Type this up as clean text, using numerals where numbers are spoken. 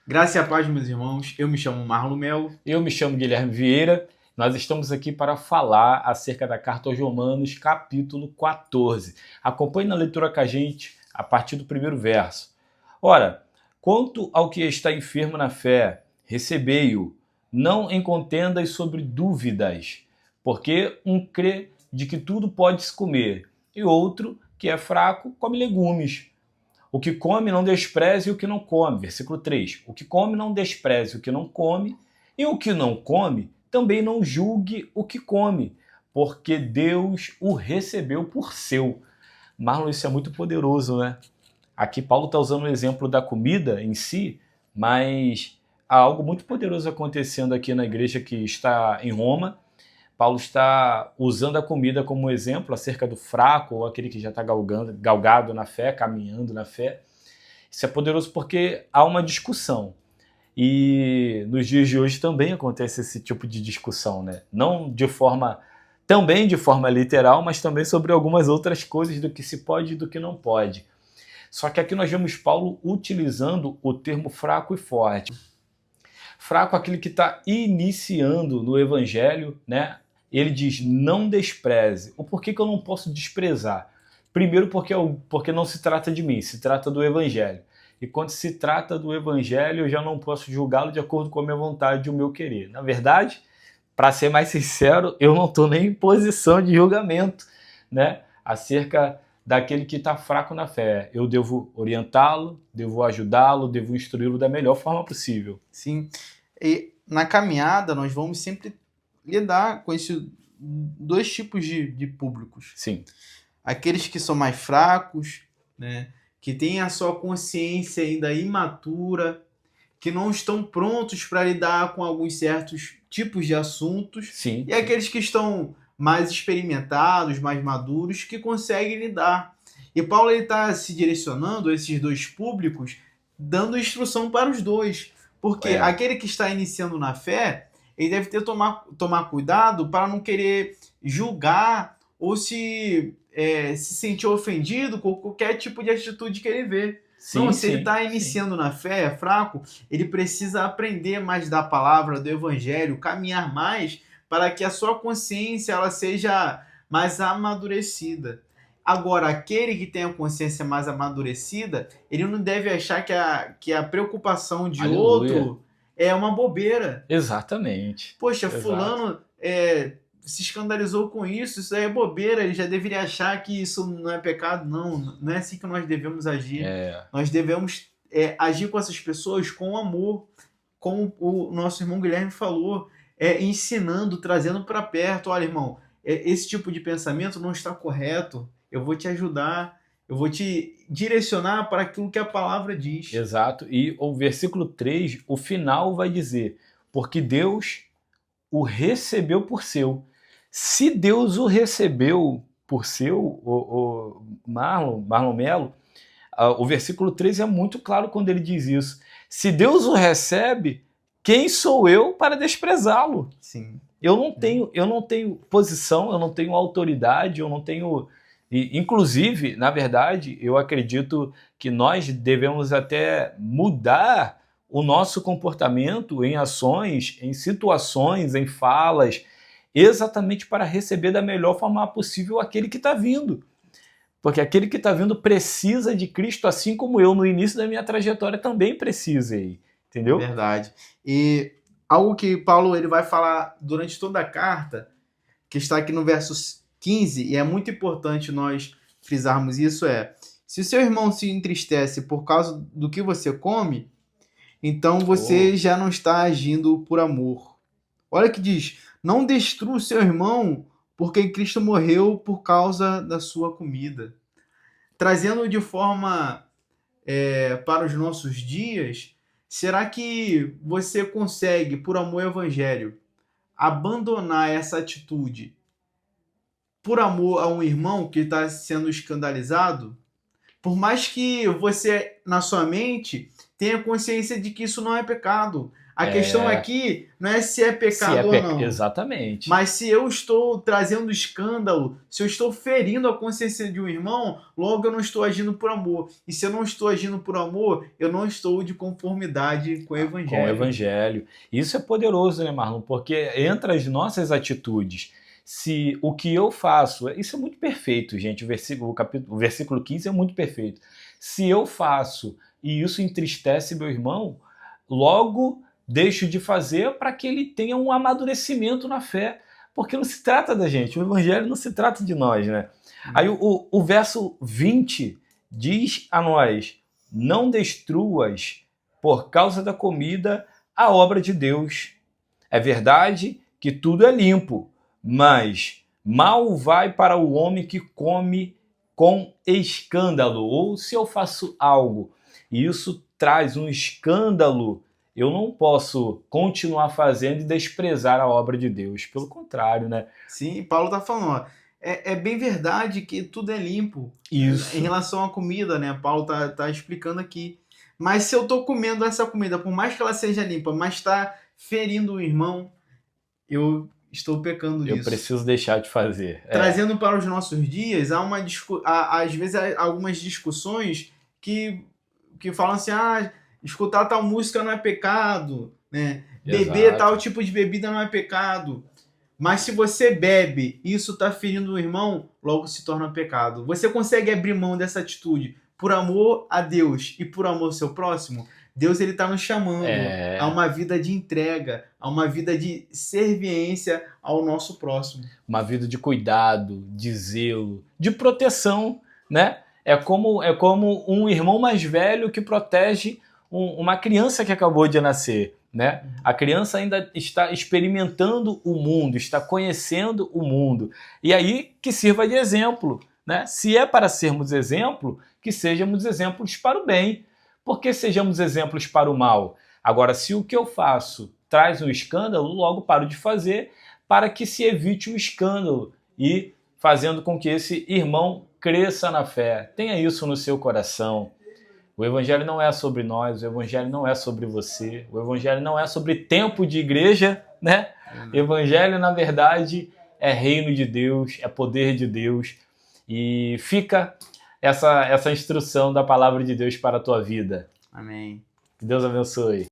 Graça e a paz, meus irmãos. Eu me chamo Marlon Melo. Eu me chamo Guilherme Vieira. Nós estamos aqui para falar acerca da Carta aos Romanos, capítulo 14. Acompanhe na leitura com a gente a partir do primeiro verso. Ora, quanto ao que está enfermo na fé, recebei-o, não em contendas sobre dúvidas, porque um crê de que tudo pode se comer, e outro, que é fraco, come legumes. O que come não despreze o que não come. Versículo 3. O que come não despreze o que não come, e o que não come também não julgue o que come, porque Deus o recebeu por seu. Marlon, isso é muito poderoso, né? Aqui Paulo está usando o exemplo da comida em si, mas há algo muito poderoso acontecendo aqui na igreja que está em Roma. Paulo está usando a comida como exemplo acerca do fraco ou aquele que já está galgado na fé, caminhando na fé. Isso é poderoso porque há uma discussão. E nos dias de hoje também acontece esse tipo de discussão, né? Não também de forma literal, mas também sobre algumas outras coisas do que se pode e do que não pode. Só que aqui nós vemos Paulo utilizando o termo fraco e forte. Fraco é aquele que está iniciando no evangelho, né? Ele diz, não despreze. O porquê que eu não posso desprezar? Primeiro porque não se trata de mim, se trata do evangelho. E quando se trata do evangelho, eu já não posso julgá-lo de acordo com a minha vontade e o meu querer. Na verdade, para ser mais sincero, eu não estou nem em posição de julgamento, né? Acerca daquele que está fraco na fé. Eu devo orientá-lo, devo ajudá-lo, devo instruí-lo da melhor forma possível. Sim. E na caminhada, nós vamos sempre lidar com esses dois tipos de públicos. Sim. Aqueles que são mais fracos, né? Que têm a sua consciência ainda imatura, que não estão prontos para lidar com alguns certos tipos de assuntos. Sim. E aqueles que estão mais experimentados, mais maduros, que conseguem lidar. E Paulo está se direcionando a esses dois públicos, dando instrução para os dois. Porque aquele que está iniciando na fé, ele deve ter tomar cuidado para não querer julgar ou se sentir ofendido com qualquer tipo de atitude que ele vê. Sim, não, se ele está iniciando na fé, é fraco, ele precisa aprender mais da palavra, do evangelho, caminhar mais para que a sua consciência ela seja mais amadurecida. Agora, aquele que tem a consciência mais amadurecida, ele não deve achar que a preocupação de outro é uma bobeira. Exatamente. Poxa, fulano se escandalizou com isso aí é bobeira, ele já deveria achar que isso não é pecado. Não é assim que nós devemos agir. Nós devemos agir com essas pessoas com amor, como o nosso irmão Guilherme falou, ensinando, trazendo para perto. Olha, irmão, esse tipo de pensamento não está correto, eu vou te ajudar, eu vou te direcionar para aquilo que a palavra diz. Exato, e o versículo 3, o final vai dizer, porque Deus o recebeu por seu. Se Deus o recebeu por seu, o Marlon Melo, o versículo 3 é muito claro quando ele diz isso. Se Deus o recebe, quem sou eu para desprezá-lo? Sim. Eu não tenho posição, eu não tenho autoridade, eu não tenho... Inclusive, na verdade, eu acredito que nós devemos até mudar o nosso comportamento em ações, em situações, em falas, exatamente para receber da melhor forma possível aquele que está vindo. Porque aquele que está vindo precisa de Cristo, assim como eu, no início da minha trajetória, também precisei. Entendeu? Verdade. E algo que Paulo ele vai falar durante toda a carta, que está aqui no verso 15, e é muito importante nós frisarmos isso, se o seu irmão se entristece por causa do que você come, então você já não está agindo por amor. Olha que diz, não destrua o seu irmão porque Cristo morreu por causa da sua comida. Trazendo de forma para os nossos dias, será que você consegue, por amor ao evangelho, abandonar essa atitude por amor a um irmão que está sendo escandalizado? Por mais que você, na sua mente, tenha consciência de que isso não é pecado. A questão aqui não é se é pecado ou não. Exatamente. Mas se eu estou trazendo escândalo, se eu estou ferindo a consciência de um irmão, logo eu não estou agindo por amor. E se eu não estou agindo por amor, eu não estou de conformidade com o Evangelho. Com o Evangelho. Isso é poderoso, né, Marlon? Porque entra as nossas atitudes. Se o que eu faço... Isso é muito perfeito, gente. O versículo 15 é muito perfeito. Se eu faço e isso entristece meu irmão, logo deixo de fazer para que ele tenha um amadurecimento na fé. Porque não se trata da gente, o Evangelho não se trata de nós, né? Aí o verso 20 diz a nós: não destruas por causa da comida a obra de Deus. É verdade que tudo é limpo, mas mal vai para o homem que come com escândalo. Ou se eu faço algo e isso traz um escândalo, eu não posso continuar fazendo e desprezar a obra de Deus. Pelo contrário, né? Sim, Paulo está falando, ó, é bem verdade que tudo é limpo. Isso. Em relação à comida, né? Paulo tá explicando aqui. Mas se eu estou comendo essa comida, por mais que ela seja limpa, mas está ferindo o irmão, eu estou pecando nisso. Eu preciso deixar de fazer. Trazendo para os nossos dias, às vezes há algumas discussões que falam assim, escutar tal música não é pecado, né? Beber tal tipo de bebida não é pecado. Mas se você bebe e isso está ferindo o irmão, logo se torna pecado. Você consegue abrir mão dessa atitude por amor a Deus e por amor ao seu próximo? Deus está nos chamando a uma vida de entrega, a uma vida de serviência ao nosso próximo. Uma vida de cuidado, de zelo, de proteção, né? É como um irmão mais velho que protege uma criança que acabou de nascer. Né? A criança ainda está experimentando o mundo, está conhecendo o mundo. E aí que sirva de exemplo. Né? Se é para sermos exemplo, que sejamos exemplos para o bem. Por que sejamos exemplos para o mal? Agora, se o que eu faço traz um escândalo, logo paro de fazer para que se evite o escândalo e fazendo com que esse irmão cresça na fé. Tenha isso no seu coração. O Evangelho não é sobre nós, o Evangelho não é sobre você, o Evangelho não é sobre tempo de igreja, né? O Evangelho, na verdade, é reino de Deus, é poder de Deus. E fica essa instrução da palavra de Deus para a tua vida. Amém. Que Deus abençoe.